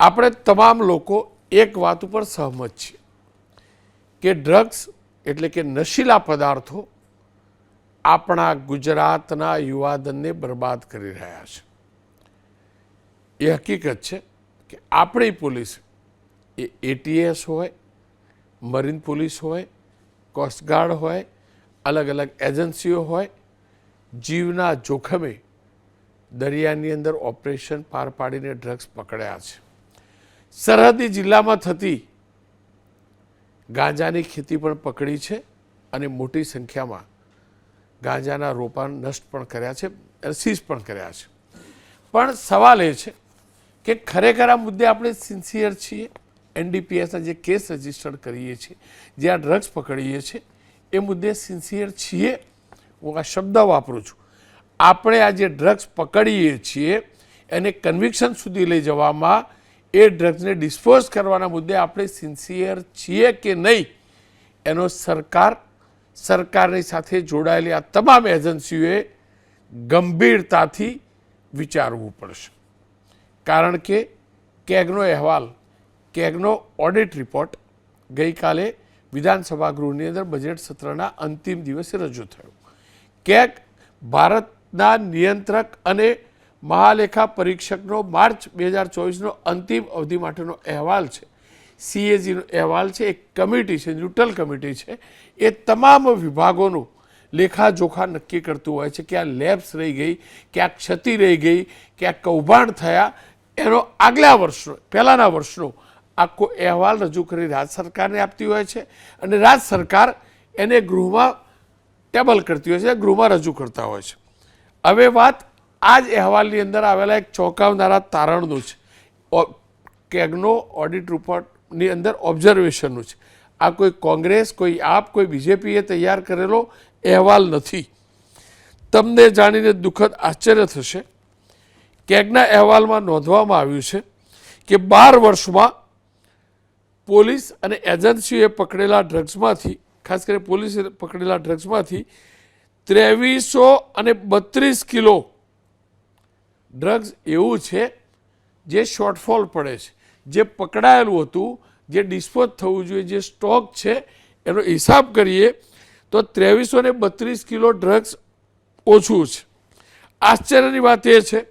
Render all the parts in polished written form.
આપણે તમામ લોકો એક વાત ઉપર સહમત છીએ કે ડ્રગ્સ એટલે કે નશીલા પદાર્થો આપણા ગુજરાતના યુવાધનને બરબાદ કરી રહ્યા છે. એ હકીકત છે કે આપણી પોલીસ એ એટીએસ હોય, મરીન પોલીસ હોય, કોસ્ટગાર્ડ હોય, અલગ અલગ એજન્સીઓ હોય, જીવના જોખમે દરિયાની અંદર ઓપરેશન પાર પાડીને ડ્રગ્સ પકડ્યા છે. સરહદી જિલ્લામાં થતી ગાંજાની ખેતી પણ પકડી છે અને મોટી સંખ્યામાં ગાંજાના રોપાન નષ્ટ પણ કર્યા છે, સીઝ પણ કર્યા છે. પણ સવાલ એ છે કે ખરેખર આ મુદ્દે આપણે સિન્સિયર છીએ? એનડીપીએસના જે કેસ રજીસ્ટર કરીએ છીએ, જે આ ડ્રગ્સ પકડીએ છીએ, એ મુદ્દે સિન્સિયર છીએ? હું આ શબ્દ વાપરું છું. આપણે આ જે ડ્રગ્સ પકડીએ છીએ એને કન્વિક્શન સુધી લઈ જવામાં, એ ડ્રગ્સને ડિસ્પોઝ કરવાના મુદ્દે આપણે સિન્સિયર છીએ કે નહીં, એનો સરકારની સાથે જોડાયેલી આ તમામ એજન્સીઓએ ગંભીરતાથી વિચારવું પડશે. કારણ કે કેગનો અહેવાલ, કેગનો ઓડિટ રિપોર્ટ ગઈકાલે વિધાનસભા ગૃહની અંદર બજેટ સત્રના અંતિમ દિવસે રજૂ થયો. કેગ ભારતના નિયંત્રક અને મહાલેખા પરીક્ષકનો માર્ચ 2024નો અંતિમ અવધિ માટેનો અહેવાલ છે. સીએજીનો અહેવાલ છે. એક કમિટી છે, ન્યુટ્રલ કમિટી છે. એ તમામ વિભાગોનું લેખાજોખા નક્કી કરતું હોય છે કે આ લેબ્સ રહી ગઈ, કે આ ક્ષતિ રહી ગઈ, કે આ કૌભાંડ થયા, એનો આગલા વર્ષનો, પહેલાંના વર્ષનો આખો અહેવાલ રજૂ કરી રાજ્ય સરકારને આપતી હોય છે અને રાજ્ય સરકાર એને ગૃહમાં ટેબલ કરતી હોય છે, ગૃહમાં રજૂ કરતા હોય છે. હવે વાત આ જ અહેવાલની અંદર આવેલા એક ચોંકાવનારા તારણનું છે. કેગનો ઓડિટ રિપોર્ટની અંદર ઓબ્ઝર્વેશનનું છે. આ કોઈ કોંગ્રેસ, કોઈ આપ, કોઈ બીજેપીએ તૈયાર કરેલો અહેવાલ નથી. તમને જાણીને દુઃખદ આશ્ચર્ય થશે. કેગના અહેવાલમાં નોંધવામાં આવ્યું છે કે 12 વર્ષમાં પોલીસ અને એજન્સીઓએ પકડેલા ડ્રગ્સમાંથી, ખાસ કરીને પોલીસે પકડેલા ડ્રગ્સમાંથી 2332 કિલો ડ્રગ્સ એવું છે જે શોર્ટફોલ પડે છે. જે પકડાયેલું હતું, જે ડિસ્પોઝ થવું જોઈએ, જે સ્ટોક છે, એનો હિસાબ કરીએ તો 2332 કિલો ડ્રગ્સ ઓછું છે. આશ્ચર્યની વાત એ છે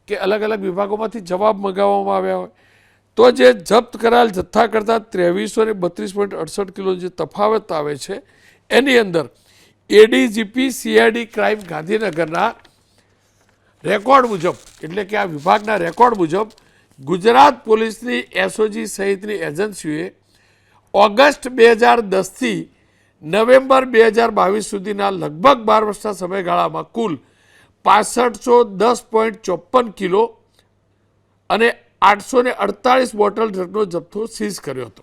કે અલગ અલગ વિભાગોમાંથી જવાબ મંગાવવામાં આવ્યા હોય તો જે જપ્ત કરાયેલ જથ્થા કરતાં 2332.68 કિલો જે તફાવત આવે છે, એની અંદર એડીજીપી સીઆઈડી ક્રાઇમ ગાંધીનગરના રેકોર્ડ મુજબ, એટલે કે આ વિભાગના રેકોર્ડ મુજબ ગુજરાત પોલીસની એસઓજી સહિતની એજન્સીઓએ ઓગસ્ટ 2010થી નવેમ્બર 2022 સુધીના લગભગ 12 વર્ષના સમયગાળામાં કુલ 6510.54 કિલો અને 848 બોટલ ડ્રગનો જથ્થો સીઝ કર્યો હતો.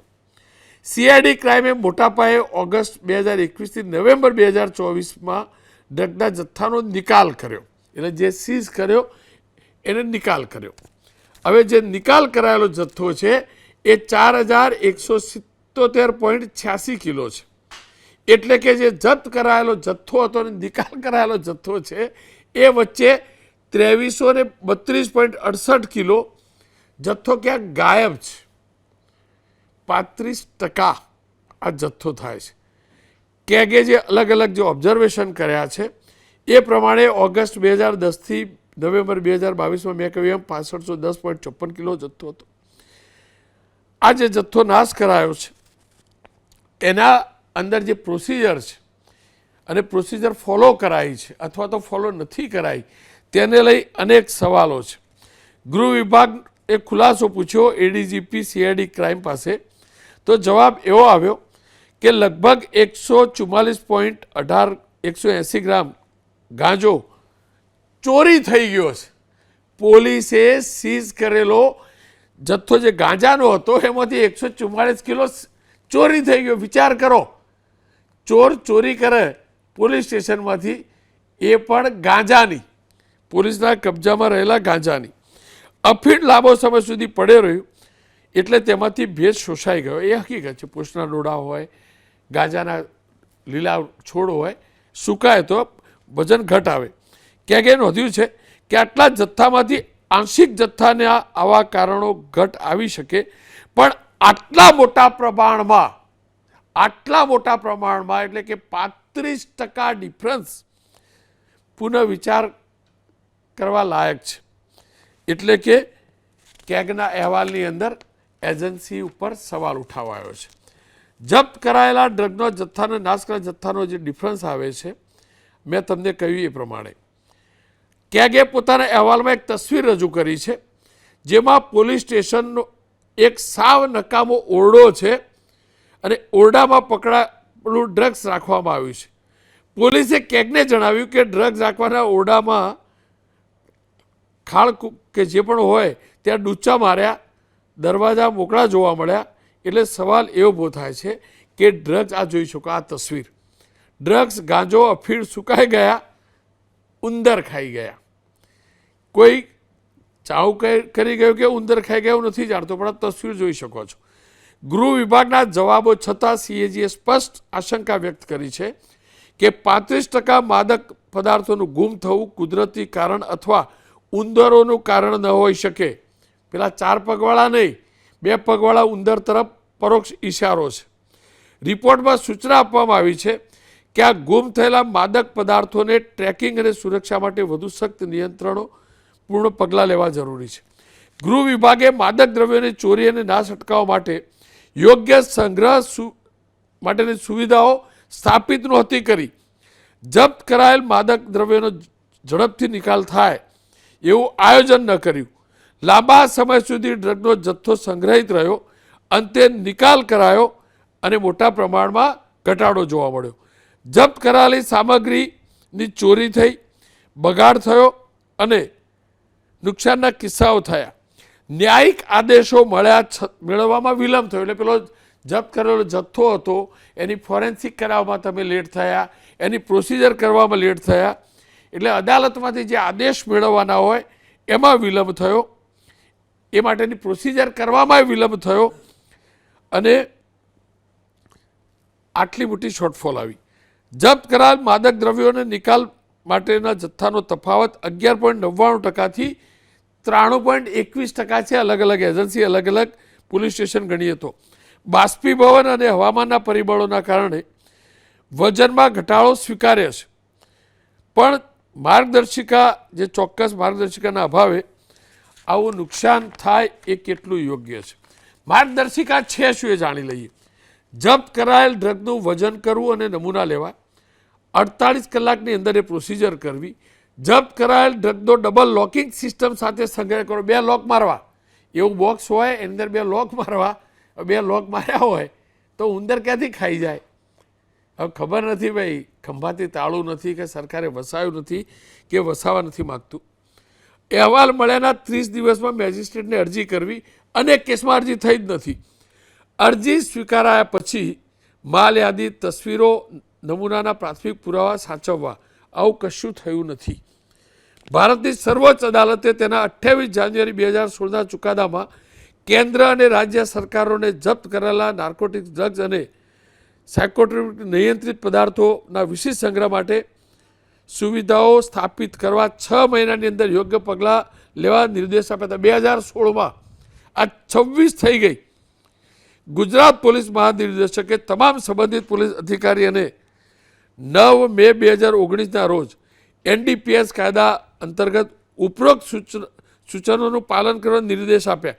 સીઆઈડી ક્રાઇમે મોટા પાયે ઓગસ્ટ 2021થી નવેમ્બર 2024માં ડ્રગના જથ્થાનો નિકાલ કર્યો. એટલે જે સીઝ કર્યો એને નિકાલ કર્યો. હવે જે નિકાલ કરાયેલો જથ્થો છે એ 4177.86 કિલો છે. એટલે કે જે જપ્ત કરાયેલો જથ્થો હતો અને નિકાલ કરાયેલો જથ્થો છે એ વચ્ચે 2332.68 કિલો જથ્થો ક્યાંક ગાયબ છે. 35% આ જથ્થો થાય છે. કેગે જે અલગ અલગ જે ઓબ્ઝર્વેશન કર્યા છે એ પ્રમાણે ઓગસ્ટ 2010થી નવેમ્બર 2022માં મેં કહ્યું એમ 6510.54 કિલો જથ્થો હતો. આ જે જથ્થો નાશ કરાયો છે એના અંદર જે પ્રોસિજર છે અને પ્રોસિજર ફોલો કરાઈ છે અથવા તો ફોલો નથી કરાઈ, તેને લઈ અનેક સવાલો છે. ગૃહ વિભાગ એ ખુલાસો પૂછ્યો એડીજીપી સીઆઈડી ક્રાઇમ પાસે, તો જવાબ એવો આવ્યો કે લગભગ 144.180 ગ્રામ ગાંજો ચોરી થઈ ગયો છે. પોલીસે સીઝ કરેલો જથ્થો જે ગાંજાનો હતો એમાંથી 144 કિલો ચોરી થઈ ગયો. વિચાર કરો, ચોર ચોરી કરે પોલીસ સ્ટેશનમાંથી, એ પણ ગાંજાની, પોલીસના કબજામાં રહેલા ગાંજાની. અફીણ લાંબો સમય સુધી પડે રહ્યું એટલે તેમાંથી ભેજ શોષાઈ ગયો. એ હકીકત છે. પૂછના ડોડા હોય, ગાંજાના લીલા છોડ હોય, સુકાય તો વજન ઘટ આવે. ક્યાંક એ નોંધ્યું છે કે આટલા જથ્થામાંથી આંશિક જથ્થાના આવા કારણો ઘટ આવી શકે, પણ આટલા મોટા પ્રમાણમાં એટલે કે 35% ડિફરન્સ પુનઃ વિચાર કરવા લાયક છે. એટલે કે કેગના અહેવાલની અંદર એજન્સી ઉપર સવાલ ઉઠાવાયો છે. જપ્ત કરાયેલા ડ્રગનો જથ્થાનો નાશ કરેલા જથ્થાનો જે ડિફરન્સ આવે છે, મેં તમને કહ્યું એ પ્રમાણે કેગે પોતાના અહેવાલમાં એક તસવીર રજૂ કરી છે, જેમાં પોલીસ સ્ટેશનનો એક સાવ નકામો ઓરડો છે અને ઓરડામાં પકડાયેલું ડ્રગ્સ રાખવામાં આવ્યું છે. પોલીસે કેગને જણાવ્યું કે ડ્રગ્સ રાખવાના ઓરડામાં ખાળ કે જે પણ હોય ત્યાં ડૂચા માર્યા, દરવાજા મોકળા જોવા મળ્યા. એટલે સવાલ એવો ઊભો થાય છે કે ડ્રગ્સ, આ જોઈ શકો આ તસવીર, ડ્રગ્સ, ગાંજો, અફીણ સુકાઈ ગયા, ઉંદર ખાઈ ગયા. કોઈ ચાવ કરી ગયું કે ઉંદર ખાઈ ગયું નથી જાણતો, પણ આ તસવીર જોઈ શકો છો. ગૃહ વિભાગના જવાબો છતાં સીએજીએ સ્પષ્ટ આશંકા વ્યક્ત કરી છે કે 35% માદક પદાર્થોનું ગુમ થવું કુદરતી કારણ અથવા ઉંદરોનું કારણ ન હોઈ શકે. પેલા 4 પગવાળા નહીં, 2 પગવાળા ઉંદર તરફ પરોક્ષ ઇશારો છે. રિપોર્ટમાં સૂચના આપવામાં આવી છે કે આ ગુમ થયેલા માદક પદાર્થોને ટ્રેકિંગ અને સુરક્ષા માટે વધુ સખ્ત નિયંત્રણો પૂર્ણ પગલાં લેવા જરૂરી છે. ગૃહ વિભાગે માદક દ્રવ્યોની ચોરી અને નાશ અટકાવવા માટે યોગ્ય સંગ્રહ માટેની સુવિધાઓ સ્થાપિત નહોતી કરી. જપ્ત કરાયેલ માદક દ્રવ્યોનો ઝડપથી નિકાલ થાય એવું આયોજન ન કર્યું. લાંબા સમય સુધી ડ્રગનો જથ્થો સંગ્રહિત રહ્યો, અંતે નિકાલ કરાયો અને મોટા પ્રમાણમાં ઘટાડો જોવા મળ્યો. જપ્ત કરાયેલી સામગ્રીની ચોરી થઈ, બગાડ થયો અને નુકસાનના કિસ્સાઓ થયા. ન્યાયિક આદેશો મેળવવામાં વિલંબ થયો. એટલે પેલો જપ્ત કરેલો જથ્થો હતો એની ફોરેન્સિક કરાવવામાં તમે લેટ થયા, એની પ્રોસિજર કરવામાં લેટ થયા. એટલે અદાલતમાંથી જે આદેશ મેળવવાના હોય એમાં વિલંબ થયો, એ માટેની પ્રોસિજર કરવામાં વિલંબ થયો અને આટલી મોટી શોર્ટફોલ આવી. જપ્ત કરાયેલ માદક દ્રવ્યોને નિકાલ માટેના જથ્થાનો તફાવત 11.99%થી 93.21% છે. અલગ અલગ એજન્સી, અલગ અલગ પોલીસ સ્ટેશન ગણીએ તો. બાષ્પીભવન અને હવામાનના પરિબળોના કારણે વજનમાં ઘટાડો સ્વીકાર્ય છે, પણ માર્ગદર્શિકા, જે ચોક્કસ માર્ગદર્શિકાના અભાવે આવું નુકસાન થાય એ કેટલું યોગ્ય છે. માર્ગદર્શિકા છે શું એ જાણી લઈએ. જપ્ત કરાયેલ ડ્રગનું વજન કરવું અને નમૂના લેવા, 48 કલાકની અંદર એ પ્રોસિજર કરવી. જપ્ત કરાયેલ ડ્રગનો ડબલ લોકિંગ સિસ્ટમ સાથે સંગ્રહ કરો. 2 લોક મારવા, એવું બોક્સ હોય એની અંદર 2 લોક મારવા. 2 લોક માર્યા હોય તો ઉંદર ક્યાંથી ખાઈ જાય? હવે ખબર નથી ભાઈ, ખંભાતી તાળું નથી કે સરકારે વસાવ્યું નથી કે વસાવા નથી માગતું. અહેવાલ મળ્યાના 30 દિવસમાં મેજિસ્ટ્રેટને અરજી કરવી. અનેક કેસમાં અરજી થઈ જ નથી. અરજી સ્વીકારાયા પછી માલ યાદી, તસવીરો, નમૂનાના પ્રાથમિક પુરાવા સાચવવા, આવું કશું થયું નથી. ભારતની સર્વોચ્ચ અદાલતે તેના 28 જાન્યુઆરી 2016ના ચુકાદામાં કેન્દ્ર અને રાજ્ય સરકારોને જપ્ત કરેલા નાર્કોટિક્સ, ડ્રગ્સ અને સાયકોટ્રોપિક નિયંત્રિત પદાર્થોના વિશેષ સંગ્રહ માટે સુવિધાઓ સ્થાપિત કરવા 6 મહિનાની અંદર યોગ્ય પગલાં લેવા નિર્દેશ આપ્યા હતા. 2016માં આ 26 થઈ ગઈ. ગુજરાત પોલીસ મહાનિર્દેશકે તમામ સંબંધિત પોલીસ અધિકારી અને 9 મે 2019ના રોજ NDPS કાયદા અંતર્ગત ઉપરોક્ત સૂચનોનું પાલન કરવા નિર્દેશ આપ્યા.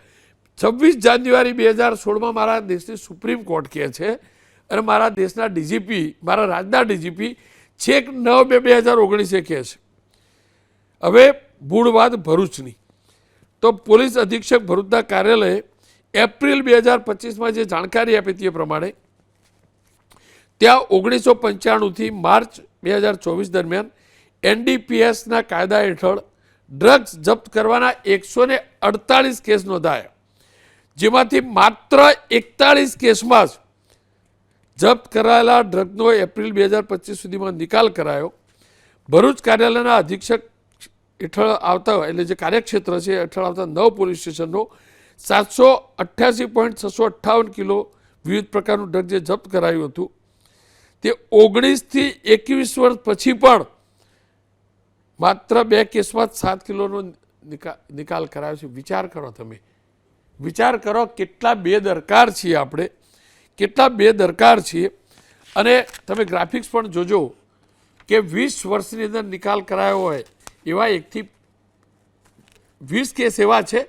26 જાન્યુઆરી 2016માં મારા દેશની સુપ્રીમ કોર્ટ કહે છે અને મારા દેશના ડીજીપી, મારા રાજ્યના ડીજીપી છેક 9 મે 2019 કહે છે. હવે મૂળ વાત ભરૂચની. તો પોલીસ અધિક્ષક ભરૂચના કાર્યાલયે એપ્રિલ 2025માં જે જાણકારી આપી તે પ્રમાણે ત્યાં 1995થી માર્ચ 2024 દરમિયાન NDPSના કાયદા હેઠળ ડ્રગ્સ જપ્ત કરવાના 148 કેસ નોંધાયા, જેમાંથી માત્ર 41 કેસમાં જ જપ્ત કરાયેલા ડ્રગનો એપ્રિલ 2025 સુધીમાં નિકાલ કરાયો. ભરૂચ કાર્યાલયના અધિક્ષક હેઠળ આવતા, એટલે જે કાર્યક્ષેત્ર છે હેઠળ આવતા 9 પોલીસ સ્ટેશનનો 788.658 કિલો વિવિધ પ્રકારનું ડ્રગ જે જપ્ત કરાયું હતું તે 19થી 21 વર્ષ પછી પણ માત્ર 2 કેસમાં 7 કિલોનો નિકાલ કરાયો છે. વિચાર કરો, તમે વિચાર કરો કેટલા બેદરકાર છીએ આપણે, કેટલા બેદરકાર છીએ. અને તમે ગ્રાફિક્સ પણ જોજો કે 20 વર્ષની અંદર નિકાલ કરાયો હોય એવા 1 થી 20 કેસ એવા છે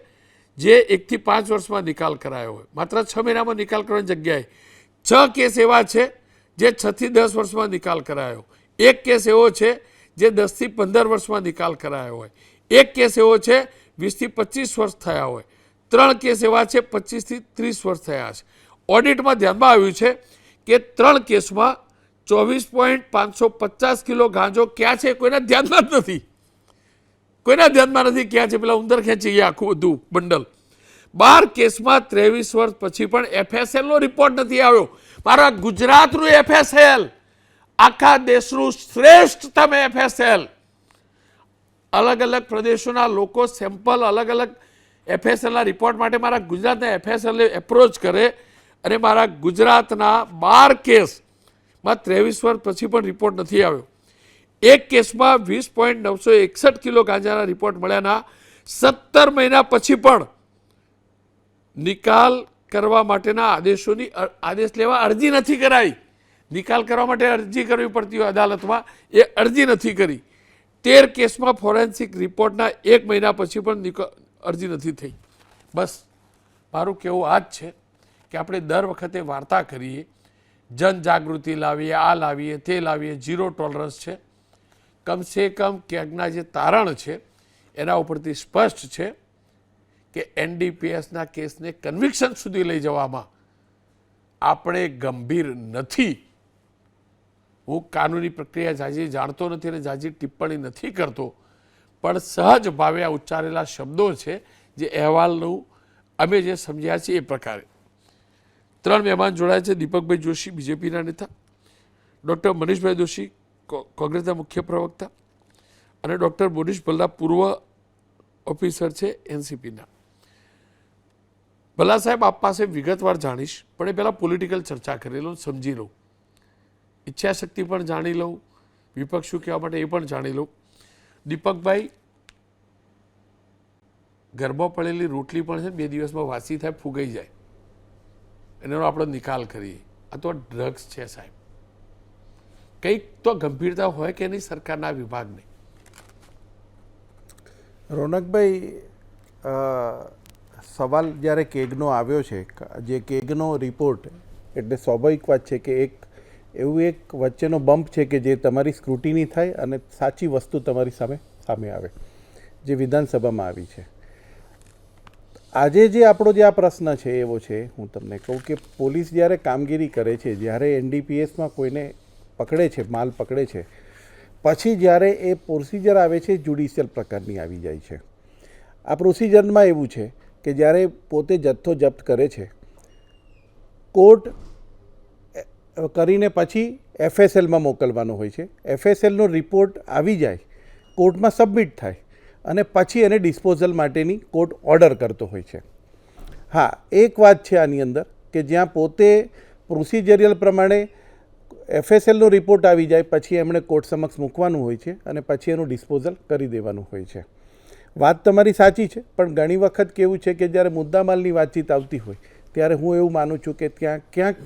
જે 1 થી 5 વર્ષમાં નિકાલ કરાયો હોય, માત્ર 6 મહિનામાં નિકાલ કરવાની જગ્યાએ 6 કેસ એવા છે જે 6 થી 10 વર્ષમાં નિકાલ કરાયો, 1 કેસ એવો છે જે 10 થી 15 વર્ષમાં નિકાલ કરાયો હોય, 1 કેસ એવો છે 20 થી 25 વર્ષ થયા હોય, 3 કેસ એવા છે 25 થી 30 વર્ષ થયા છે. ઓડિટમાં ધ્યાનમાં આવ્યું છે કે 3 કેસમાં 24.550 કિલો ગાંજો ક્યાં છે કોઈના ધ્યાનમાં જ નથી, કોઈના ધ્યાનમાં નથી ક્યાં છે. પેલા ઉંદર ખેંચી ગયા આખું બધું બંડલ. 12 કેસમાં 23 વર્ષ પછી પણ FSLનો રિપોર્ટ નથી આવ્યો. મારા ગુજરાતનું FSL, આખા દેશનું શ્રેષ્ઠતમ FSL, અલગ અલગ પ્રદેશોના લોકો સેમ્પલ અલગ અલગ FSLના રિપોર્ટ માટે મારા ગુજરાતના FSLને એપ્રોચ કરે અને મારા ગુજરાતના 12 કેસમાં 23 વર્ષ પછી પણ રિપોર્ટ નથી આવ્યો. 1 કેસમાં 20.961 કિલો ગાંજાના રિપોર્ટ મળ્યાના 17 મહિના પછી પણ નિકાલ કરવા માટેના આદેશ લેવા અરજી નથી કરાઈ. નિકાલ કરવા માટે અરજી કરવી પડતી હોય અદાલતમાં, એ અરજી નથી કરી. 13 કેસમાં ફોરેન્સિક રિપોર્ટના 1 મહિના પછી પણ અરજી નથી થઈ. બસ મારું કહેવું આ જ છે કે આપણે દર વખતે વાર્તા કરીએ, જનજાગૃતિ લાવીએ, આ લાવીએ, તે લાવીએ, ઝીરો ટોલરન્સ છે. કમસે કમ ક્યાંકના જે તારણ છે એના ઉપરથી સ્પષ્ટ છે કે NDPSના કેસને કન્વિક્શન સુધી લઈ જવામાં આપણે ગંભીર નથી. હું કાનૂની પ્રક્રિયા જાજી જાણતો નથી અને જાજી ટિપ્પણી નથી કરતો, પણ સહજ ભાવે આ ઉચ્ચારેલા શબ્દો છે જે અહેવાલનું અમે જે સમજ્યા છીએ એ પ્રકારે. 3 મહેમાન જોડાયા છે. દીપકભાઈ જોશી BJPના નેતા, ડૉક્ટર મનીષભાઈ દોશી કોંગ્રેસના મુખ્ય પ્રવક્તા અને ડૉક્ટર મોનીષ ભલ્લા પૂર્વ ઓફિસર છે NCPના. ભલ્લા સાહેબ, આપ પાસે વિગતવાર જાણીશ, પણ એ પહેલાં પોલિટિકલ ચર્ચા કરી લઉં, સમજી લઉં, ઈચ્છાશક્તિ પણ જાણી લઉં, વિપક્ષ શું કહેવા માટે એ પણ જાણી લઉં. દીપકભાઈ, ઘરમાં પડેલી રોટલી પણ છે 2 દિવસમાં વાસી થાય, ફૂગાઈ જાય, એનો આપણે નિકાલ કરીએ. આ તો ડ્રગ્સ છે સાહેબ. કંઈક તો ગંભીરતા હોય કે નહીં સરકારના વિભાગને? રોનકભાઈ, સવાલ જ્યારે કેગનો આવ્યો છે, જે કેગનો રિપોર્ટ એટલે સ્વાભાવિક વાત છે કે એવું એક વચ્ચેનો બમ્પ છે કે જે તમારી સ્ક્રુટિની થાય અને સાચી વસ્તુ તમારી સામે આવે, જે વિધાનસભામાં આવી છે. આજે જે આપણો જે આ પ્રશ્ન છે એવો છે, હું તમને કહું કે પોલીસ જ્યારે કામગીરી કરે છે, જ્યારે NDPSમાં કોઈને પકડે છે, માલ પકડે છે, પછી જ્યારે એ પ્રોસિજર આવે છે જ્યુડિશિયલ પ્રકારની આવી જાય છે. આ પ્રોસિજરમાં એવું છે કે જ્યારે પોતે જથ્થો જપ્ત કરે છે, કોર્ટ કરીને પછી FSLમાં મોકલવાનો હોય છે. FSLનો રિપોર્ટ આવી જાય, કોર્ટમાં સબમિટ થાય અને પછી એને ડિસ્પોઝલ માટેની કોર્ટ ઓર્ડર કરતો હોય છે. હા, એક વાત છે આની અંદર કે જ્યાં પોતે પ્રોસિજરિયલ પ્રમાણે FSLનો રિપોર્ટ આવી જાય પછી એમણે કોર્ટ સમક્ષ મૂકવાનું હોય છે અને પછી એનું ડિસ્પોઝલ કરી દેવાનું હોય છે. વાત તમારી સાચી છે, પણ ઘણી વખત કેવું છે કે જ્યારે મુદ્દામાલની વાતચીત આવતી હોય ત્યારે હું એવું માનું છું કે ત્યાં ક્યાંક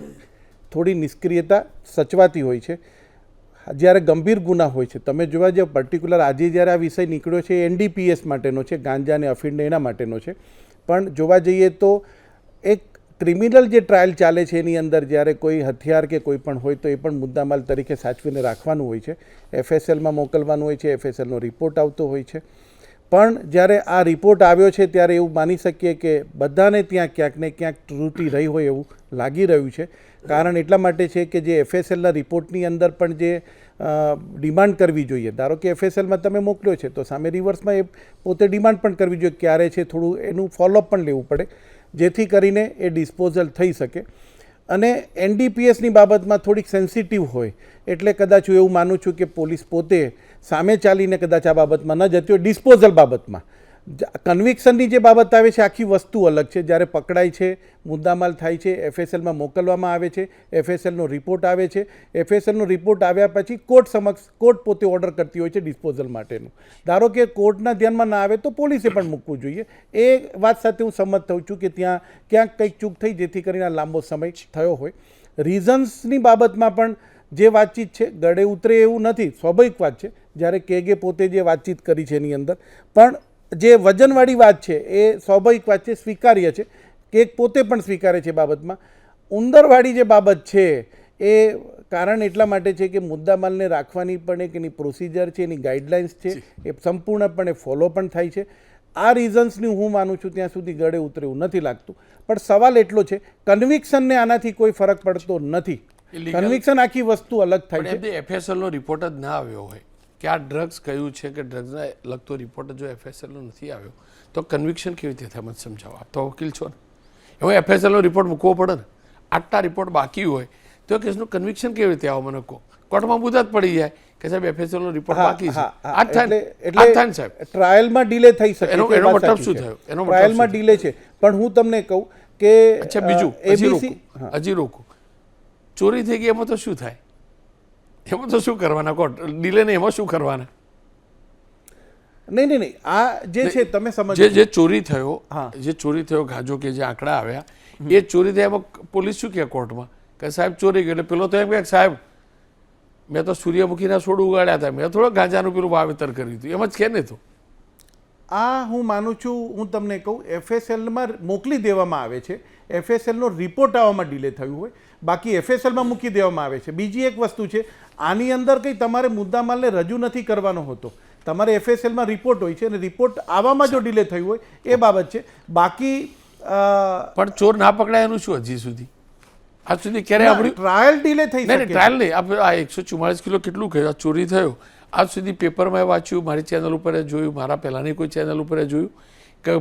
થોડી નિષ્ક્રિયતા સચવાતી હોય છે. જ્યારે ગંભીર ગુના હોય છે, તમે જોવા જાઓ, પર્ટિક્યુલર આજે જ્યારે આ વિષય નીકળ્યો છે એ NDPS માટેનો છે, ગાંજા અને અફીણને એના માટેનો છે, પણ જોવા જઈએ તો એક ક્રિમિનલ જે ટ્રાયલ ચાલે છે એની અંદર જ્યારે કોઈ હથિયાર કે કોઈ પણ હોય તો એ પણ મુદ્દામાલ તરીકે સાચવીને રાખવાનું હોય છે, FSLમાં મોકલવાનું હોય છે, FSLનો રિપોર્ટ આવતો હોય છે. પણ જ્યારે આ રિપોર્ટ આવ્યો છે ત્યારે એવું માની શકીએ કે બધાને ત્યાં ક્યાંક ને ક્યાંક ત્રુટિ રહી હોય એવું લાગી રહ્યું છે. કારણ એટલા માટે છે કે જે FSLના રિપોર્ટની અંદર પણ જે ડિમાન્ડ કરવી જોઈએ, ધારો કે FSLમાં તમે મોકલ્યો છે તો સામે રિવર્સમાં એ પોતે ડિમાન્ડ પણ કરવી જોઈએ ક્યારે છે, થોડું એનું ફોલોઅપ પણ લેવું પડે જેથી કરીને એ ડિસ્પોઝલ થઈ શકે. અને NDPSની બાબતમાં થોડીક સેન્સિટિવ હોય એટલે કદાચ હું એવું માનું છું કે પોલીસ પોતે સામે ચાલીને કદાચ આ બાબતમાં ન જતી હોય, ડિસ્પોઝલ બાબતમાં કન્વિક્શનની જે બાબત આવે છે આખી વસ્તુ અલગ છે. જ્યારે પકડાય છે, મુદ્દામાલ થાય છે, એફએસએલમાં મોકલવામાં આવે છે, એફએસએલનો રિપોર્ટ આવે છે, એફએસએલનો રિપોર્ટ આવ્યા પછી કોર્ટ પોતે ઓર્ડર કરતી હોય છે ડિસ્પોઝલ માટેનું. ધારો કે કોર્ટના ધ્યાનમાં ના આવે તો પોલીસે પણ મૂકવું જોઈએ. એ વાત સાથે હું સંમત થઉં છું કે ત્યાં ક્યાંક કંઈક ચૂક થઈ જેથી કરીને આ લાંબો સમય થયો હોય. રીઝન્સની બાબતમાં પણ જે વાતચીત છે ગળે ઉતરે એવું નથી, સ્વાભાવિક વાત છે. જ્યારે કેગે પોતે જે વાતચીત કરી છે એની અંદર પણ જે વજનવાળી વાત છે એ સ્વાભાવિક વાત છે, સ્વીકાર્ય છે. કેગ પોતે પણ સ્વીકારે છે બાબતમાં. ઉંદરવાળી જે બાબત છે એ કારણ એટલા માટે છે કે મુદ્દામાલને રાખવાની પણ એક એની પ્રોસિજર છે, એની ગાઈડલાઇન્સ છે, એ સંપૂર્ણપણે ફોલો પણ થાય છે. આ રીઝન્સની હું માનું છું ત્યાં સુધી ગળે ઉતરે એવું નથી લાગતું. પણ સવાલ એટલો છે, કન્વિક્શનને આનાથી કોઈ ફરક પડતો નથી. કન્વિક્શન આખી વસ્તુ અલગ થાય છે. એફએસએલનો રિપોર્ટ જ ના આવ્યો હોય કે આ ડ્રગ્સ કયું છે કે ડ્રગ્સને લગતો રિપોર્ટ જો એફએસએલનો નથી આવ્યો તો કન્વિક્શન કેવી રીતે થાય? મને સમજાવો. આપ તો વકીલ છો ને, હવે એફએસએલનો રિપોર્ટ મૂકવો પડે ને. આટલા રિપોર્ટ બાકી હોય તો કેસનું કન્વિક્શન કેવી રીતે આવો? મને કહો. કોર્ટમાં મુદત પડી જાય કે સાહેબ એફએસએલનો રિપોર્ટ બાકી છે. આ થાય સાહેબ, ટ્રાયલમાં ડિલે થઈ શકે. એનો મતલબ શું થયો? એનો ટ્રાયલમાં ડિલે છે. પણ હું તમને કહું કે અચ્છા બીજું હજી રોકું, ચોરી થઈ ગઈ એમાં તો શું થાય? એમાં તો શું કરવાના? કોર્ટ ડિલે ને એમાં શું કરવાના? નહીં આ જે છે તમે સમજો. જે ચોરી થયો, જે ચોરી થયો ગાજો કે જે આંકડા આવ્યા એ ચોરી થયા એમાં પોલીસ શું કહે કોર્ટમાં કે સાહેબ ચોરી ગયું? એટલે પેલો તો એમ કે સાહેબ મેં તો સૂર્યમુખીના છોડ ઉગાડ્યા હતા, મેં થોડો ગાંજાનું પેલું વાવેતર કર્યું હતું, એમ જ કે ને. તો આ હું માનું છું. હું તમને કહું, એફએસએલમાં મોકલી દેવામાં આવે છે, એફએસએલનો રિપોર્ટ આવવામાં ડિલે થયું હોય, બાકી એફએસએલમાં મૂકી દેવામાં આવે છે. બીજી એક વસ્તુ છે, આની અંદર કંઈ તમારે મુદ્દામાલને રજૂ નથી કરવાનો હોતો. તમારે એફએસએલમાં રિપોર્ટ હોય છે અને રિપોર્ટ આવવામાં જો ડિલે થયું હોય એ બાબત છે. બાકી પણ ચોર ના પકડાય એનું શું? હજી સુધી આજ સુધી ક્યારે આપણું ટ્રાયલ ડિલે થઈ શકે? ટ્રાયલ નહીં. આપણે આ 144 કિલો કેટલું કહ્યું ચોરી થયો, આજ સુધી પેપરમાં વાંચ્યું, મારી ચેનલ ઉપર જોયું, મારા પહેલાંની કોઈ ચેનલ ઉપર જોયું કે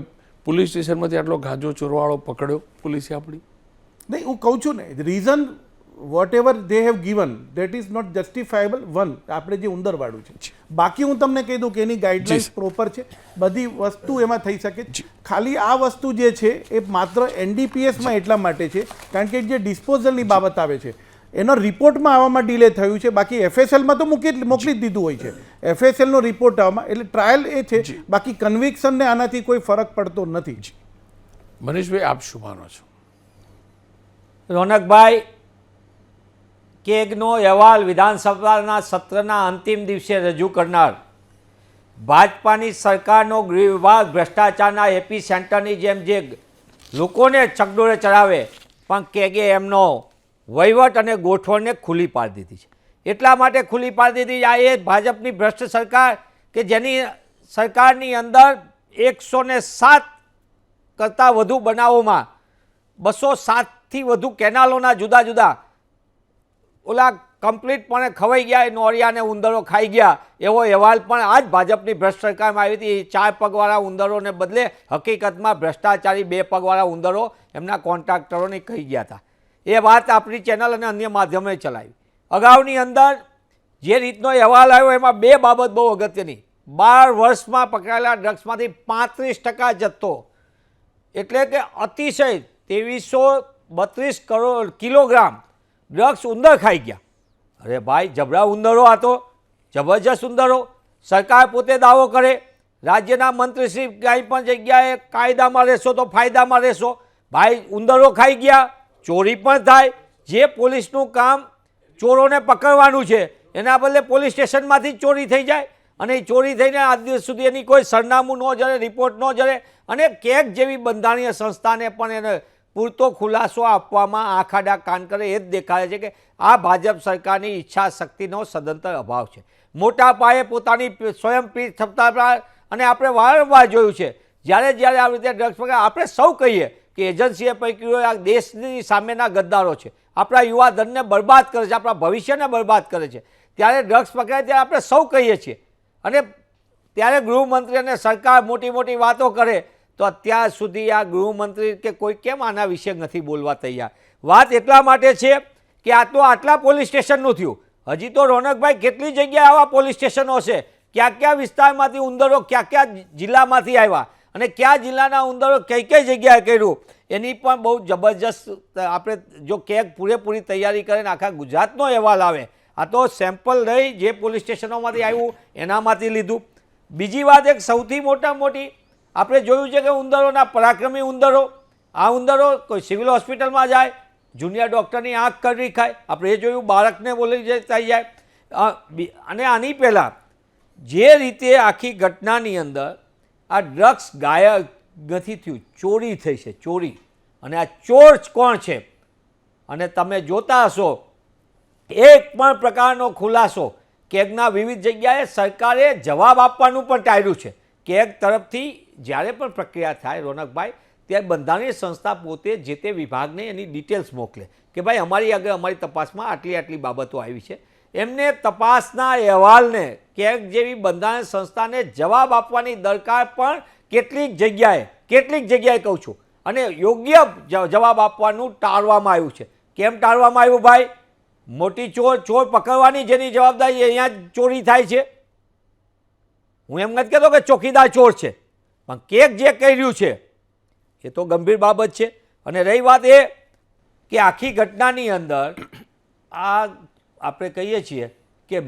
પોલીસ સ્ટેશનમાંથી આટલો ગાંજો ચોરવાળો પકડ્યો પોલીસે આપણી? નહીં, હું કહું છું ને, reason whatever they have given that is not justifiable. વન આપણે જે ઉંદરવાળું છે. બાકી હું તમને કહી દઉં કે એની ગાઈડલાઇન્સ પ્રોપર છે, બધી વસ્તુ એમાં થઈ શકે. ખાલી આ વસ્તુ જે છે એ માત્ર એનડીપીએસમાં એટલા માટે છે કારણ કે જે ડિસ્પોઝલની બાબત આવે છે એનો રિપોર્ટમાં આવવામાં ડિલે થયું છે. બાકી એફએસએલમાં તો મોકલી જ દીધું હોય છે. એફએસએલનો રિપોર્ટ આવવામાં એટલે ટ્રાયલ એ છે. બાકી કન્વિક્શનને આનાથી કોઈ ફરક પડતો નથી. મનીષભાઈ આપ શું માનો છો? રોનકભાઈ, કેગનો અહેવાલ વિધાનસભાના સત્રના અંતિમ દિવસે રજૂ કરનાર ભાજપાની સરકારનો ગૃહ વિભાગ ભ્રષ્ટાચારના એપી સેન્ટરની જેમ જે લોકોને ચકડોળે ચડાવે, પણ કેગે એમનો વહીવટ અને ગોઠવણને ખુલ્લી પાડી દીધી છે. એટલા માટે ખુલ્લી પાડી દીધી આ એ ભાજપની ભ્રષ્ટ સરકાર કે જેની સરકારની અંદર 107 કરતાં વધુ બનાવોમાં 207થી વધુ કેનાલોના જુદા જુદા ઓલા કમ્પ્લીટપણે ખવાઈ ગયા, એ નોળિયાને ઉંદરો ખાઈ ગયા એવો અહેવાલ પણ આ જ ભાજપની ભ્રષ્ટ સરકારમાં આવી હતી. 4 પગવાળા ઉંદરોને બદલે હકીકતમાં ભ્રષ્ટાચારી 2 પગવાળા ઉંદરો એમના કોન્ટ્રાક્ટરોને કહી ગયા હતા. એ વાત આપણી ચેનલ અને અન્ય માધ્યમે ચલાવી. અગાઉની અંદર જે રીતનો અહેવાલ આવ્યો એમાં 2 બાબત બહુ અગત્યની. 12 વર્ષમાં પકડાયેલા ડ્રગ્સમાંથી 35% જથ્થો એટલે કે અતિશય 2332 કિલોગ્રામ ડ્રગ્સ ઉંદર ખાઈ ગયા. અરે ભાઈ, જબરા ઉંદરો આ તો, જબરજસ્ત ઉંદરો. સરકાર પોતે દાવો કરે, રાજ્યના મંત્રીશ્રી કંઈ પણ જગ્યાએ કાયદામાં રહેશો તો ફાયદામાં રહેશો. ભાઈ ઉંદરો ખાઈ ગયા, ચોરી પણ થાય. જે પોલીસનું કામ ચોરોને પકડવાનું છે એના બદલે પોલીસ સ્ટેશનમાંથી ચોરી થઈ જાય અને એ ચોરી થઈને આજ દિવસ સુધી એની કોઈ સરનામું ન જરે, રિપોર્ટ ન જરે અને કેગ જેવી બંધારણીય સંસ્થાને પણ એને પૂરતો ખુલાસો આપવામાં આખાડા કાન કરે. એ જ દેખાય છે કે આ ભાજપ સરકારની ઈચ્છા શક્તિનો સદંતર અભાવ છે. મોટા પાયે પોતાની સ્વયં સત્તા અને આપણે વારંવાર જોયું છે જ્યારે આવી રીતે ડ્રગ્સ પકડે આપણે સૌ કહીએ કે એજન્સીએ પકડ્યું આ દેશની સામેના ગદ્દારો છે, આપણા યુવા ધનને બરબાદ કરે છે, આપણા ભવિષ્યને બરબાદ કરે છે. ત્યારે ડ્રગ્સ પકડાય ત્યારે આપણે સૌ કહીએ છીએ અને ત્યારે ગૃહમંત્રી અને સરકાર મોટી મોટી વાતો કરે તો અત્યાર સુધી આ ગૃહમંત્રી કે કોઈ કેમ આના વિશે નથી બોલવા તૈયાર? વાત એટલા માટે છે કે આ તો આટલા પોલીસ સ્ટેશનનું થયું. હજી તો રોનકભાઈ કેટલી જગ્યાએ આવા પોલીસ સ્ટેશનો છે કયા વિસ્તારમાંથી ઉંદરો કયા જિલ્લામાંથી આવ્યા અને કયા જિલ્લાના ઉંદરો કઈ જગ્યાએ કર્યું એની પણ બહુ જબરજસ્ત આપણે જો ક્યાંક પૂરેપૂરી તૈયારી કરીને આખા ગુજરાતનો અહેવાલ આવે. આ તો સેમ્પલ રહી જે પોલીસ સ્ટેશનોમાંથી આવ્યું એનામાંથી લીધું. બીજી વાત એક સૌથી મોટી આપણે જોયું છે કે ઉંદરોના પરાક્રમી ઉંદરો, આ ઉંદરો કોઈ સિવિલ હોસ્પિટલમાં જાય, જુનિયર ડૉક્ટરની આંખ કરી ખાય, આપણે એ જોયું, બાળકને બોલી થઈ જાય. અને આની પહેલાં જે રીતે આખી ઘટનાની અંદર આ ડ્રગ્સ ગાયબ નથી થયું, ચોરી થઈ છે, ચોરી. અને આ ચોર કોણ છે અને તમે જોતા હશો એક પણ પ્રકારનો ખુલાસો કેગના વિવિધ જગ્યાએ સરકારે જવાબ આપવાનું પણ ટાળ્યું છે. કેગ તરફથી જ્યારે પણ પ્રક્રિયા થાય રોનકભાઈ, ત્યારે બંધારણીય સંસ્થા પોતે જે તે વિભાગને એની ડિટેલ્સ મોકલે કે ભાઈ અમારી આગળ અમારી તપાસમાં આટલી બાબતો આવી છે. એમને તપાસના અહેવાલને કેગ જેવી બંધારણીય સંસ્થાને જવાબ આપવાની દરકાર પણ કેટલીક જગ્યાએ કહું છું અને યોગ્ય જવાબ આપવાનું ટાળવામાં આવ્યું છે. કેમ ટાળવામાં આવ્યું ભાઈ? મોટી ચોર પકડવાની જેની જવાબદારી અહીંયા જ ચોરી થાય છે. હું એમ નથી કહેતો કે ચોકીદાર ચોર છે, પણ કેક જે કર્યું છે એ તો ગંભીર બાબત છે. અને રહી વાત એ કે આખી ઘટનાની અંદર આ આપણે કહીએ છીએ કે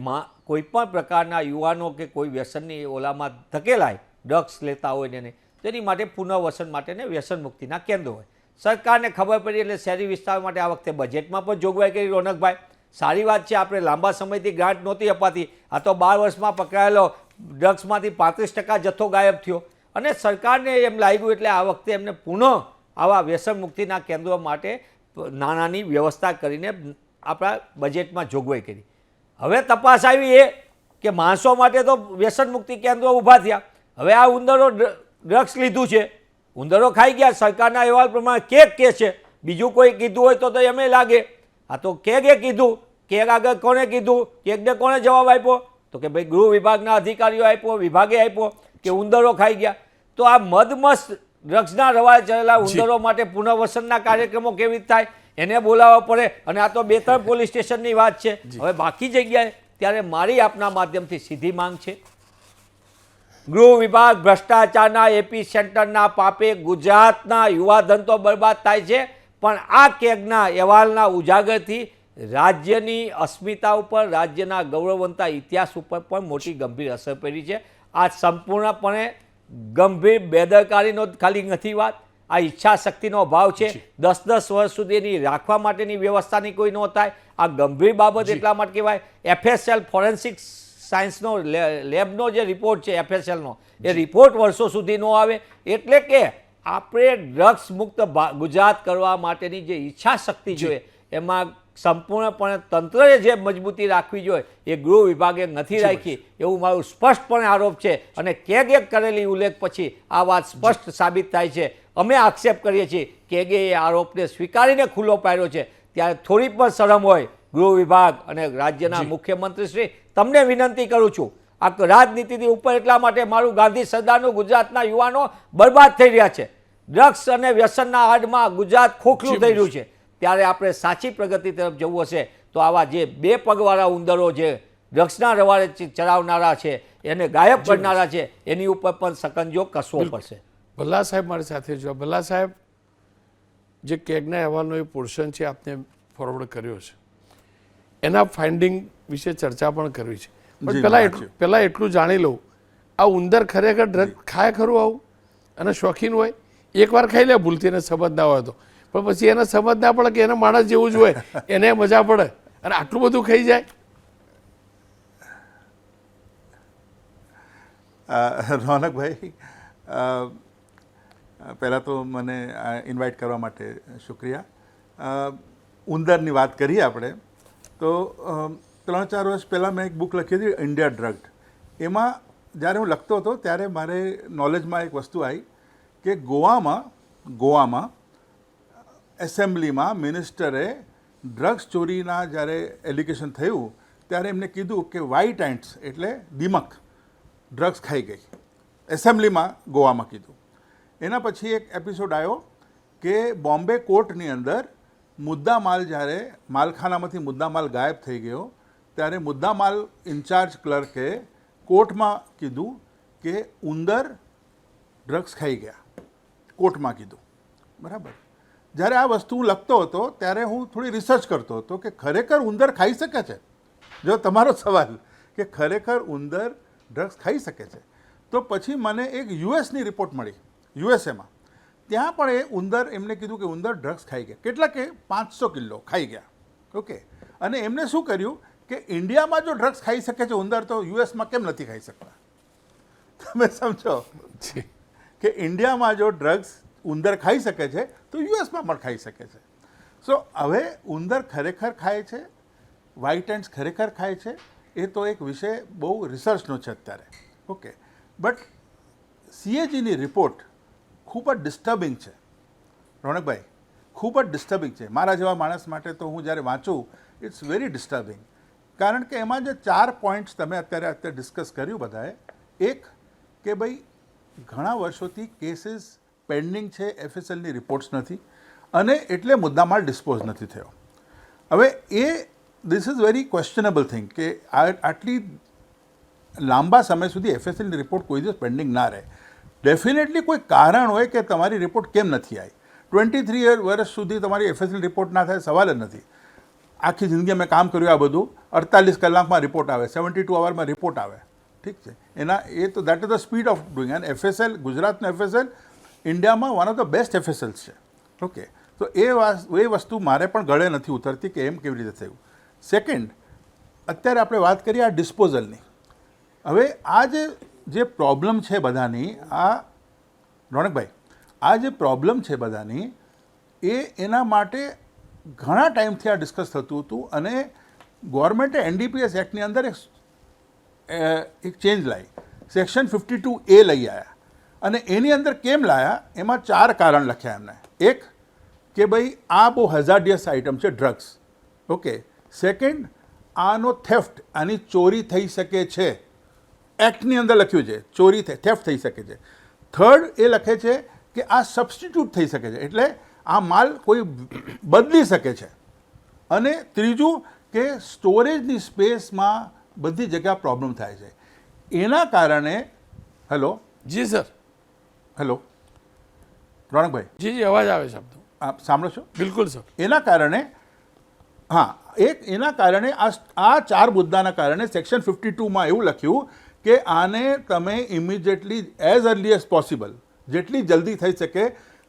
કોઈ પણ પ્રકારના યુવાનો કે કોઈ વ્યસનની ઓલામાં ધકેલાય, ડ્રગ્સ લેતા હોય ને તેની માટે પુનર્વસન માટે ને વ્યસન મુક્તિના કેન્દ્રો હોય. સરકારને ખબર પડી એટલે શહેરી વિસ્તાર માટે આ વખતે બજેટમાં પણ જોગવાઈ કરી. રોનકભાઈ, સારી વાત છે. આપણે લાંબા સમયથી ગ્રાન્ટ નહોતી અપાતી, આ તો 12 વર્ષમાં પકડાયેલો ડ્રગ્સમાંથી 35% જથ્થો ગાયબ થયો અને સરકારને એમ લાગ્યું એટલે આ વખતે એમને પુનઃ આવા વ્યસન મુક્તિના કેન્દ્રો માટે નાણાંની વ્યવસ્થા કરીને આપણા બજેટમાં જોગવાઈ કરી. હવે તપાસ આવી એ કે માણસો માટે તો વ્યસન મુક્તિ કેન્દ્રો ઊભા થયા. હવે આ ઉંદરો ડ્રગ્સ લીધું છે, ઉંદરો ખાઈ ગયા. સરકારના અહેવાલ પ્રમાણે કેગ કે છે, બીજું કોઈ કીધું હોય તો એમ લાગે આ તો કેગે કીધું. કેગ આગળ કોણે કીધું? કેગને કોણે જવાબ આપ્યો? તો કે ભાઈ ગૃહ વિભાગના અધિકારીઓ આપ્યો, વિભાગે આપ્યો કે ઉંદરો ખાઈ ગયા. તો આ મદમસ્ત ડ્રગ્સના રવાડે ચડેલા ઉંદરો માટે પુનર્વસનના કાર્યક્રમો કેવી રીતે થાય એને બોલાવવા પડે. અને આ તો 2-3 પોલીસ સ્ટેશનની વાત છે. હવે બાકી જગ્યાએ ત્યારે મારી આપના માધ્યમથી સીધી માંગ છે, ગૃહ વિભાગ ભ્રષ્ટાચારના એપી સેન્ટરના પાપે ગુજરાતના યુવાધન તો બરબાદ થાય છે, પણ આ કેગના અહેવાલના ઉજાગરથી રાજ્યની અસ્મિતા ઉપર, રાજ્યના ગૌરવવંતા ઇતિહાસ ઉપર પણ મોટી ગંભીર અસર પડી છે. આ સંપૂર્ણપણે ગંભીર બેદરકારીનો ખાલી નથી વાત, આ ઈચ્છા શક્તિનો અભાવ છે. 10-10 વર્ષ સુધીની રાખવા માટેની વ્યવસ્થાની કોઈ ન થાય. આ ગંભીર બાબત એટલા માટે કહેવાય. FSL ફોરેન્સિક સાયન્સનો લેબનો જે રિપોર્ટ છે FSLનો, એ રિપોર્ટ વર્ષો સુધી ન આવે. એટલે કે આપણે ડ્રગ્સ મુક્ત ગુજરાત કરવા માટેની જે ઈચ્છા શક્તિ જોઈએ એમાં સંપૂર્ણપણે તંત્રએ જે મજબૂતી રાખવી જોઈએ એ ગૃહ વિભાગે નથી રાખી, એવું મારું સ્પષ્ટપણે આરોપ છે. અને કેગે કરેલી ઉલ્લેખ પછી આ વાત સ્પષ્ટ સાબિત થાય છે. અમે આક્ષેપ કરીએ છીએ કેગે એ આરોપને સ્વીકારીને ખુલ્લો પાડ્યો છે. ત્યારે થોડી પણ શરમ હોય ગૃહ વિભાગ અને રાજ્યના મુખ્યમંત્રી શ્રી, તમને વિનંતી કરું છું, આ રાજનીતિથી ઉપર એટલા માટે મારું ગાંધી સરદારનું ગુજરાતના યુવાનો બરબાદ થઈ રહ્યા છે. ડ્રગ્સ અને વ્યસનના આડમાં ગુજરાત ખોખલું થઈ રહ્યું છે. ત્યારે આપણે સાચી પ્રગતિ તરફ જવું હશે તો આવા જે 2 પગવાળા ઉંદરો જે ડ્રગ્સના રવાડે ચડાવનારા છે, એને ગાયબ કરનારા છે, એની ઉપર પણ સકંજો કસવો પડશે. ભલ્લા સાહેબ મારી સાથે જો. ભલ્લા સાહેબ, જે કેગના અહેવાલનો એ પોર્શન છે આપને ફોરવર્ડ કર્યો છે, એના ફાઇન્ડિંગ વિશે ચર્ચા પણ કરવી છે. પણ પહેલાં એટલું જાણી લઉં, આ ઉંદર ખરેખર ડ્રગ ખાય ખરું આવું? અને શોખીન હોય? એકવાર ખાઈ લે ભૂલથી, એને સમજ ના હોય તો, પણ પછી એને સમજ ના પડે કે એને માણસ જેવું જ હોય, એને મજા પડે અને આટલું બધું ખાઈ જાય. રોનકભાઈ, પહેલાં તો મને ઇન્વાઇટ કરવા માટે શુક્રિયા. ઉંદરની વાત કરીએ આપણે તો 3-4 વર્ષ પહેલાં મેં એક બુક લખી હતી, ઇન્ડિયા ડ્રગ્ડ. એમાં જ્યારે હું લખતો હતો ત્યારે મારે નોલેજમાં એક વસ્તુ આવી કે ગોવામાં એસેમ્બલીમાં મિનિસ્ટરે ડ્રગ્સ ચોરીના જ્યારે એલિગેશન થયું ત્યારે એમને કીધું કે વ્હાઇટ એન્ટ્સ એટલે દીમક ડ્રગ્સ ખાઈ ગઈ. એસેમ્બલીમાં ગોવામાં કીધું. એના પછી એક એપિસોડ આવ્યો કે બોમ્બે કોર્ટની અંદર મુદ્દામાલ જ્યારે માલખાનામાંથી મુદ્દામાલ ગાયબ થઈ ગયો ત્યારે મુદ્દામાલ ઇન્ચાર્જ ક્લર્કે કોર્ટમાં કીધું કે ઉંદર ડ્રગ્સ ખાઈ ગયા, કોર્ટમાં કીધું, બરાબર. જ્યારે આ વસ્તુ હું લખતો હતો ત્યારે હું થોડી રિસર્ચ કરતો હતો કે ખરેખર ઉંદર ખાઈ શકે છે. જો તમારો સવાલ કે ખરેખર ઉંદર ડ્રગ્સ ખાઈ શકે છે, તો પછી મને એક યુએસની રિપોર્ટ મળી, યુએસએમાં. ત્યાં પણ એ ઉંદર, એમને કીધું કે ઉંદર ડ્રગ્સ ખાઈ ગયા, કેટલા કે 500 કિલો ખાઈ ગયા. ઓકે. અને એમને શું કર્યું કે ઇન્ડિયામાં જો ડ્રગ્સ ખાઈ શકે છે ઉંદર, તો યુએસમાં કેમ નથી ખાઈ શકતા? તમે સમજો કે ઇન્ડિયામાં જો ડ્રગ્સ ઉંદર ખાઈ શકે છે તો યુએસમાં પણ ખાઈ શકે છે. સો હવે ઉંદર ખરેખર ખાય છે, વ્હાઇટ એન્ડ્સ ખરેખર ખાય છે, એ તો એક વિષય બહુ રિસર્ચનો છે અત્યારે. ઓકે. બટ CAGની રિપોર્ટ ખૂબ જ ડિસ્ટર્બિંગ છે રોનકભાઈ, ખૂબ જ ડિસ્ટર્બિંગ છે. મારા જેવા માણસ માટે તો હું જ્યારે વાંચું, ઇટ્સ વેરી ડિસ્ટર્બિંગ. કારણ કે એમાં જે 4 પોઈન્ટ્સ તમે અત્યારે ડિસ્કસ કર્યું બધાએ, એક કે ભાઈ ઘણા વર્ષોથી કેસીસ પેન્ડિંગ છે, FSLની રિપોર્ટ્સ નથી, અને એટલે મુદ્દામાલ ડિસ્પોઝ નથી થયો. હવે ધીસ ઇઝ વેરી ક્વેશ્ચનેબલ થિંગ કે આટલી લાંબા સમય સુધી FSLની રિપોર્ટ કોઈ દિવસ પેન્ડિંગ ના રહે. ડેફિનેટલી કોઈ કારણ હોય કે તમારી રિપોર્ટ કેમ નથી આવી. 23 વર્ષ સુધી તમારી FSL રિપોર્ટ ના થાય, સવાલ જ નથી. આખી જિંદગી અમે કામ કર્યું, આ બધું 48 કલાકમાં રિપોર્ટ આવે, 72 અવરમાં રિપોર્ટ આવે, ઠીક છે. તો that is the speed of doing. And FSL, ગુજરાતનું FSL ઇન્ડિયામાં one of the best FSLs છે. ઓકે. તો એ વસ્તુ મારે પણ ગળે નથી ઉતરતી કે એમ કેવી રીતે થયું. સેકન્ડ, અત્યારે આપણે વાત કરીએ આ ડિસ્પોઝલની. હવે આ જે પ્રોબ્લેમ છે બધાની, આ રોનકભાઈ, આ જે પ્રોબ્લેમ છે બધાની, એના માટે ઘણા ટાઈમથી આ ડિસ્કસ થતું હતું, અને ગવર્મેન્ટે NDPS એક્ટની અંદર એક ચેન્જ લાવી, સેક્શન 52A લઈ આવ્યા. અને એની અંદર કેમ લાયા, એમાં 4 કારણ લખ્યા એમને. એક કે ભાઈ આ બહુ હઝાર્ડિયસ આઇટમ છે ડ્રગ્સ. ઓકે. સેકન્ડ, આનો થેફ્ટ, આની ચોરી થઈ શકે છે, એક્ટની અંદર લખ્યું છે, ચોરી થેફ્ટ થઈ શકે છે. થર્ડ, એ લખે છે કે આ સબસ્ટિટ્યૂટ થઈ શકે છે, એટલે આ માલ કોઈ બદલી શકે છે. અને ત્રીજું કે સ્ટોરેજની સ્પેસમાં બધી જગ્યા પ્રોબ્લેમ થાય છે. એના કારણે હેલો જી સર, હેલો રોનકભાઈ, જી જી, અવાજ આવે છે આપનો. આપ સાંભળો છો? બિલકુલ સર. એના કારણે, હા, એના કારણે આ 4 મુદ્દાના કારણે સેક્શન 52માં એવું લખ્યું કે આને તમે immediately, as early as possible, જેટલી જલ્દી થઈ શકે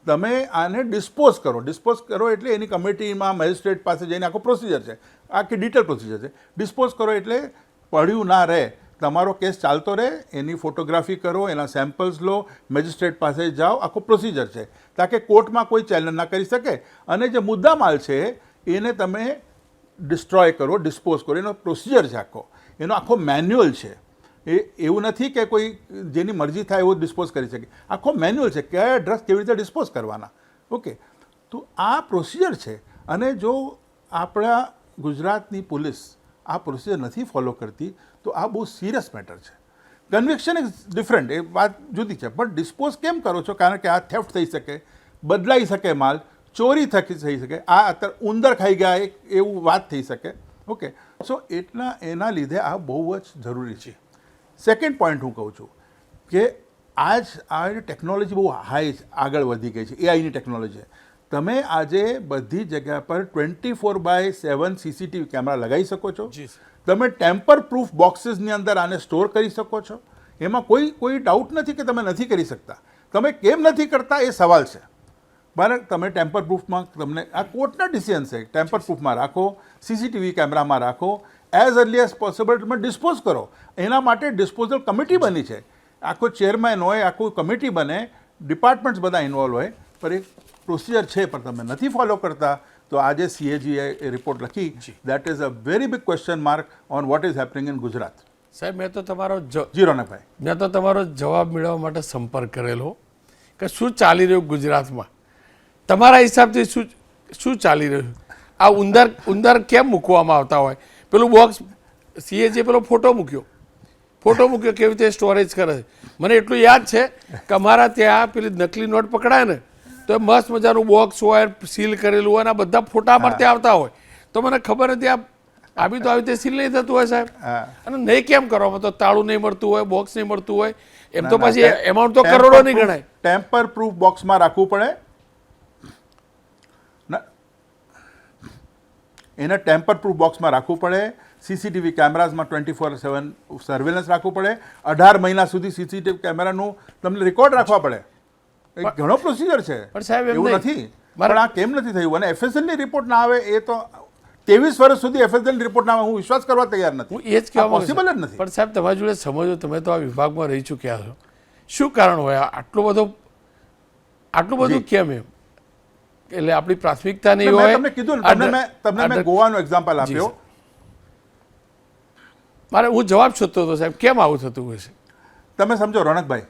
તમે આને ડિસ્પોઝ કરો. ડિસ્પોઝ કરો એટલે એની કમિટીમાં મેજિસ્ટ્રેટ પાસે જઈને આખો પ્રોસિજર છે, આખી ડિટેલ પ્રોસિજર છે. ડિસ્પોઝ કરો એટલે પડ્યું ના રહે, તમારો કેસ ચાલતો રહે, એની ફોટોગ્રાફી કરો, એના સેમ્પલ્સ લો, મેજિસ્ટ્રેટ પાસે જાઓ, આખો પ્રોસિજર છે, તાકે કોર્ટમાં કોઈ ચેલેન્જ ના કરી શકે. અને જે મુદ્દામાલ છે એને તમે ડિસ્ટ્રોય કરો, ડિસ્પોઝ કરો, એનો પ્રોસિજર છે આખો, એનો આખો મેન્યુઅલ છે. એવું નથી કે કોઈ જેની મરજી થાય એવું ડિસ્પોઝ કરી શકે, આખો મેન્યુઅલ છે, કયા ડ્રગ્સ કેવી રીતે ડિસ્પોઝ કરવાના. ઓકે. તો આ પ્રોસિજર છે, અને જો આપણા ગુજરાતની પોલીસ આ પ્રોસિજર નથી ફોલો કરતી તો આ બહુ સિરિયસ મેટર છે. કન્વિક્શન ઇઝ ડિફરન્ટ, એ વાત જુદી છે, પણ ડિસ્પોઝ કેમ કરો છો? કારણ કે આ થેફ્ટ થઈ શકે, બદલાઈ શકે માલ, ચોરી થઈ શકે, આ અત્યારે ઉંદર ખાઈ ગયા એવું વાત થઈ શકે. ઓકે. સો એના લીધે આ બહુ જ જરૂરી છે. સેકન્ડ પોઈન્ટ હું કહું છું કે આ ટેકનોલોજી બહુ આગળ વધી ગઈ છે, AIની ટેકનોલોજી. તમે આજે બધી જગ્યા પર 24/7 CCTV કેમેરા લગાવી શકો છો. તમે ટેમ્પર પ્રૂફ બોક્સીસની અંદર આને સ્ટોર કરી શકો છો. એમાં કોઈ ડાઉટ નથી કે તમે નથી કરી શકતા. તમે કેમ નથી કરતા એ સવાલ છે. બરાબર. તમે ટેમ્પર પ્રૂફમાં, તમને આ કોર્ટના ડિસિઝન છે, ટેમ્પર પ્રૂફમાં રાખો, CCTV કેમેરામાં રાખો, એઝ અર્લી એઝ પોસિબલ તમે ડિસ્પોઝ કરો. એના માટે ડિસ્પોઝલ કમિટી બની છે, આખો ચેરમેન હોય, આખું કમિટી બને, ડિપાર્ટમેન્ટ્સ બધા ઇન્વોલ્વ હોય, પણ એક પ્રોસિજર છે, પણ તમે નથી ફોલો કરતા. તો આજે CAGએ રિપોર્ટ લખી, that is a very big question mark on what is happening in Gujarat. સાહેબ, મેં તો તમારો રોનકભાઈ, મેં તો તમારો જવાબ મેળવવા માટે સંપર્ક કરેલો કે શું ચાલી રહ્યું ગુજરાતમાં, તમારા હિસાબથી શું ચાલી રહ્યું. આ ઉંદર કેમ મૂકવામાં આવતા હોય? પેલું બોક્સ CAG પેલો ફોટો મૂક્યો કેવી રીતે સ્ટોરેજ કરે છે. મને એટલું યાદ છે કે અમારા ત્યાં પેલી નકલી નોટ પકડાય ને તો મસ્ત મજાનું બોક્સ હોય, સીલ કરેલું હોય, અને આ બધા ફોટા અમારે ત્યાં આવતા હોય. તો મને ખબર નથી આ આ બી તો આવી રીતે સીલ નહીં થતું હોય સાહેબ. હા. અને નહીં કેમ કરવામાં તો તાળું નહીં મળતું હોય, બોક્સ નહીં મળતું હોય, એમ તો ના, પછી એમાઉન્ટ તો કરોડો નહીં ગણાય. ટેમ્પર પ્રૂફ બોક્સમાં રાખવું પડે ના, એને ટેમ્પર પ્રૂફ બોક્સમાં રાખવું પડે. સીસીટીવી કેમેરાઝમાં 24/7 સર્વેલન્સ રાખવું પડે. 18 મહિના સુધી સીસીટીવી કેમેરાનું તમને રેકોર્ડ રાખવા પડે. એ ઘણો પ્રોસિજર છે. પણ સાહેબ એમ એવું નહીં. નથી. પણ આ કેમ નથી થયું? અને FSLની રિપોર્ટ ના આવે એ તો 23 વર્ષ સુધી FSLની રિપોર્ટ ના આવે હું વિશ્વાસ કરવા તૈયાર નથી. હું એ જ કહેવા માંગુ પોસિબલ જ છું. નથી. પણ સાહેબ તમારી જોડે સમજો, તમે તો આ વિભાગમાં રહી ચૂક્યા છો, શું કારણ હોય આટલું બધું કેમ એમ? એટલે આપણી પ્રાથમિકતા નહીં મેં હોય. તમને કીધું ને, તમને મેં ગોવાનો એક્ઝામ્પલ આપ્યો. મારે હું જવાબ શોધતો હતો સાહેબ, કેમ આવું થતું હોય છે? તમે સમજો રોનકભાઈ,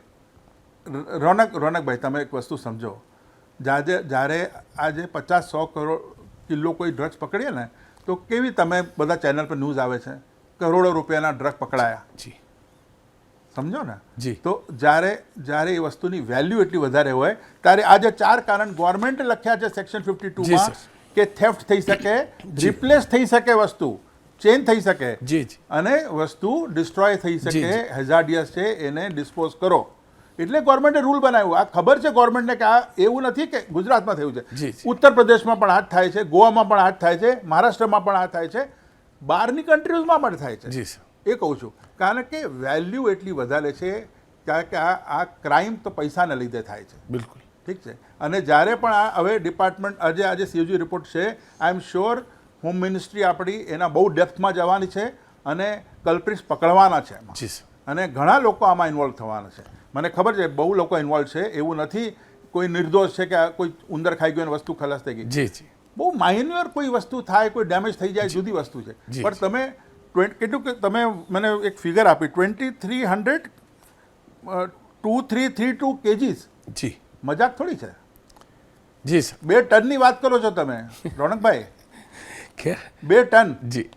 રોનકભાઈ તમે એક વસ્તુ સમજો. જ્યારે આજે 50-100 કરોડ કિલો કોઈ ડ્રગ્સ પકડીએ ને તો કેવી તમે બધા ચેનલ પર ન્યૂઝ આવે છે, કરોડો રૂપિયાના ડ્રગ પકડાયા. જી સમજો ને? જી. તો જ્યારે એ વસ્તુની વેલ્યુ એટલી વધારે હોય ત્યારે આજે 4 કારણ ગવર્મેન્ટે લખ્યા છે સેક્શન 52 જી, માં સર. કે થેફ્ટ થઈ શકે, રિપ્લેસ થઈ શકે, વસ્તુ ચેન્જ થઈ શકે જી જી અને વસ્તુ ડિસ્ટ્રોય થઈ જી, શકે, જી. હેઝાર્ડિયસ છે, એને ડિસ્પોઝ કરો. એટલે ગવર્મેન્ટે રૂલ બનાવ્યું. આ ખબર છે ગવર્મેન્ટને કે આ એવું નથી કે ગુજરાતમાં થયું છે, જી, જી. ઉત્તર પ્રદેશમાં પણ આ જ થાય છે, ગોવામાં પણ આ જ થાય છે, મહારાષ્ટ્રમાં પણ આ થાય છે, બહારની કન્ટ્રીઝમાં પણ થાય છે. જી સર. એ કહું છું કારણ કે વેલ્યુ એટલી વધારે છે કારણ કે આ ક્રાઇમ તો પૈસાને લીધે થાય છે. બિલકુલ. ઠીક છે. અને જ્યારે પણ આ હવે ડિપાર્ટમેન્ટ આજે COG રિપોર્ટ છે, આઈ એમ શ્યોર હોમ મિનિસ્ટ્રી આપણી એના બહુ ડેપ્થમાં જવાની છે અને કલ્પ્રિટ્સ પકડવાના છે એમાં. જી સર. અને ઘણા લોકો આમાં ઇન્વોલ્વ થવાના છે. મને ખબર છે બહુ લોકો ઇન્વોલ્વ છે. એવું નથી કોઈ નિર્દોષ છે કે આ કોઈ ઉંદર ખાઈ ગયો અને વસ્તુ ખલાસ થઈ ગઈ. જી જી. બહુ માઇન્યુઅર કોઈ વસ્તુ થાય, કોઈ ડેમેજ થઈ જાય, જુદી વસ્તુ છે. જી. પણ તમે કેટલું કે તમે મને એક ફિગર આપી 2332 kgs. જી મજાક થોડી છે. જી સર. 2 ટનની વાત કરો છો તમે રોનકભાઈ, કે 2 ટન. જી.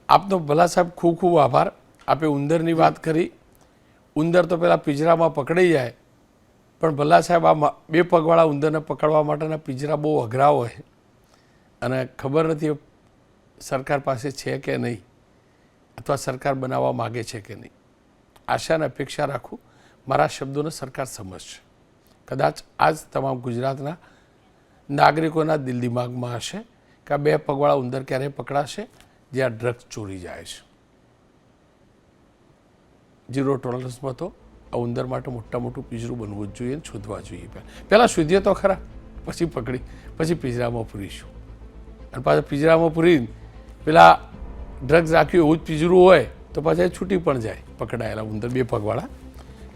આપનો ભલા સાહેબ ખૂબ ખૂબ આભાર. આપે ઉંદરની વાત કરી. ઉંદર તો પેલા પિંજરામાં પકડાઈ જાય, પણ ભલા સાહેબ આ 2 પગવાળા ઉંદરને પકડવા માટેના પિંજરા બહુ અઘરા હોય અને ખબર નથી સરકાર પાસે છે કે નહીં, અથવા સરકાર બનાવવા માગે છે કે નહીં. આશા અને અપેક્ષા રાખું મારા શબ્દોને સરકાર સમજશે. કદાચ આજ તમામ ગુજરાતના નાગરિકોના દિલ દિમાગમાં હશે કે આ 2 પગવાળા ઉંદર ક્યારે પકડાશે જે આ ડ્રગ્સ ચોરી જાય છે. 0 ટોલરન્સમાં તો આ ઉંદર માટે મોટું પિંજરું બનવું જ જોઈએ, શોધવા જોઈએ. પહેલાં શોધીએ તો ખરા, પછી પકડી, પછી પિંજરામાં પૂરીશું. અને પાછા પિંજરામાં પૂરીને પેલા ડ્રગ્સ રાખ્યું એવું જ પિંજરું હોય તો પાછા છૂટી પણ જાય પકડાયેલા ઉંદર 2 પગવાળા